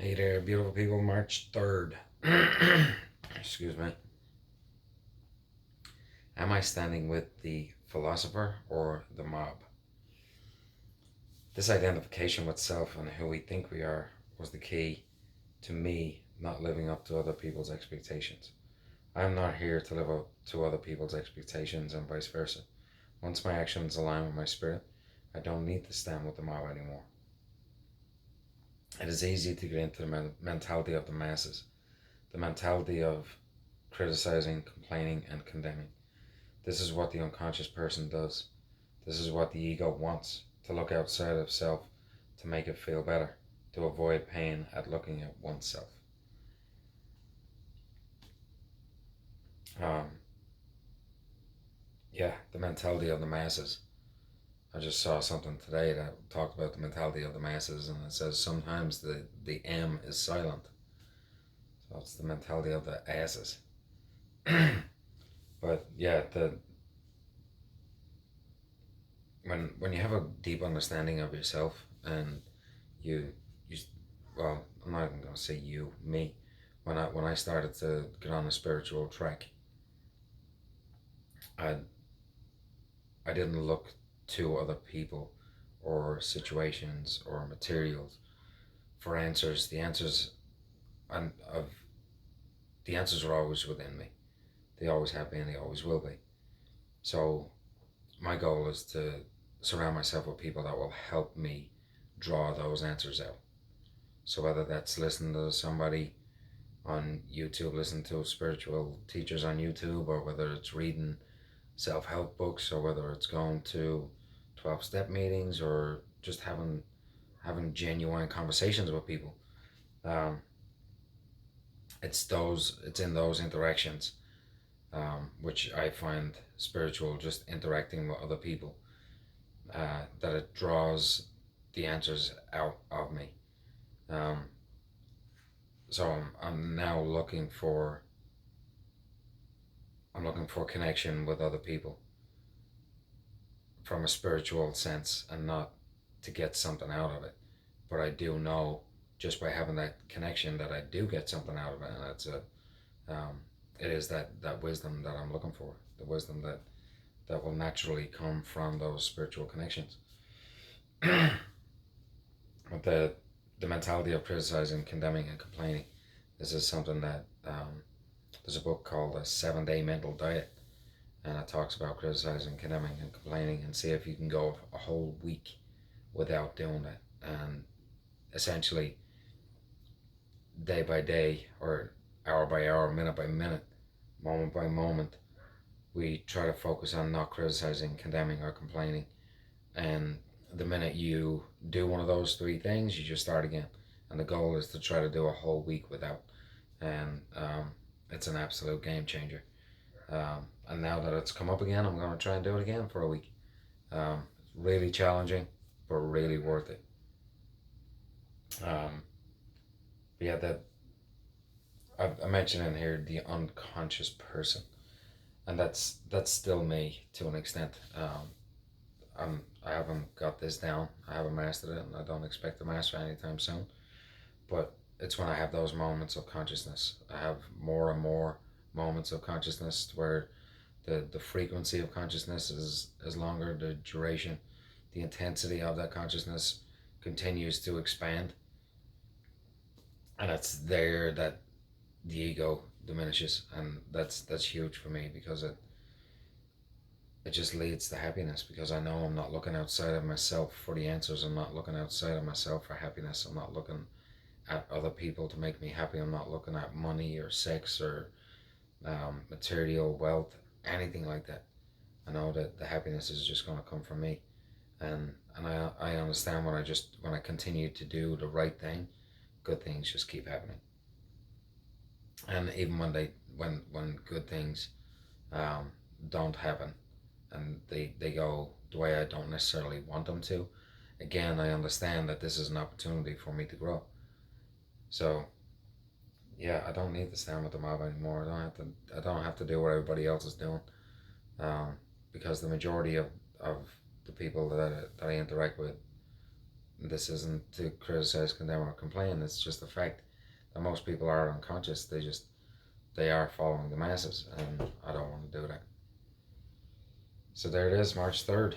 Hey there, beautiful people. March 3rd. Excuse me. Am I standing with the philosopher or the mob? This identification with self and who we think we are was the key to me not living up to other people's expectations. I am not here to live up to other people's expectations and vice versa. Once my actions align with my spirit, I don't need to stand with the mob anymore. It is easy to get into the mentality of the masses, the mentality of criticizing, complaining, and condemning. This is what the unconscious person does. This is what the ego wants, to look outside of self to make it feel better, to avoid pain at looking at oneself. Um, yeah, the mentality of the masses. I just saw something today that talked about the mentality of the masses, and it says sometimes the M is silent. So it's the mentality of the asses. But yeah, the when you have a deep understanding of yourself and you you well, I'm not even gonna say you, me. When I started to get on a spiritual track, I I didn't look to other people or situations or materials for answers. And of the answers are always within me. They always have been. They always will be. So my goal is to surround myself with people that will help me draw those answers out. So whether that's listening to somebody on YouTube, listening to spiritual teachers on YouTube, or whether it's reading self-help books, or whether it's going to 12-step meetings, or just having genuine conversations with people. Um, it's in those interactions, which I find spiritual, just interacting with other people, that it draws the answers out of me. Um, so I'm now looking for connection with other people from a spiritual sense, and not to get something out of it. But I do know, just by having that connection, that I do get something out of it, and um, it is that wisdom that I'm looking for, the wisdom that will naturally come from those spiritual connections. But the mentality of criticizing, condemning, and complaining. This is something that there's a book called A 7 Day Mental Diet, and it talks about criticizing, condemning, and complaining, and see if you can go a whole week without doing that. And essentially, day by day, or hour by hour, minute by minute, moment by moment, we try to focus on not criticizing, condemning, or complaining. And the minute you do one of those three things, you just start again. And the goal is to try to do a whole week without. And it's an absolute game changer. And now that it's come up again, I'm going to try and do it again for a week. It's really challenging, but really worth it. Um, but yeah, that I mentioned in here the unconscious person, and that's still me to an extent. I haven't got this down. I haven't mastered it, and I don't expect to master it anytime soon. But it's when I have those moments of consciousness. I have more and more moments of consciousness where the frequency of consciousness is longer, the duration, the intensity of that consciousness continues to expand. And it's there that the ego diminishes, and that's huge for me, because it just leads to happiness, because I know I'm not looking outside of myself for the answers. I'm not looking outside of myself for happiness. I'm not looking at other people to make me happy. I'm not looking at money or sex or material wealth, anything like that. I know that the happiness is just going to come from me, and I understand when I continue to do the right thing, good things just keep happening. And even when good things um, don't happen, and they go the way I don't necessarily want them to, again, I understand that this is an opportunity for me to grow. So yeah, I don't need to stand with the mob anymore. I don't have to do what everybody else is doing, um, because the majority of the people that I interact with this isn't to criticize, condemn, or complain. It's just the fact that most people are unconscious. They are following the masses, and I don't want to do that. So there it is, March 3rd.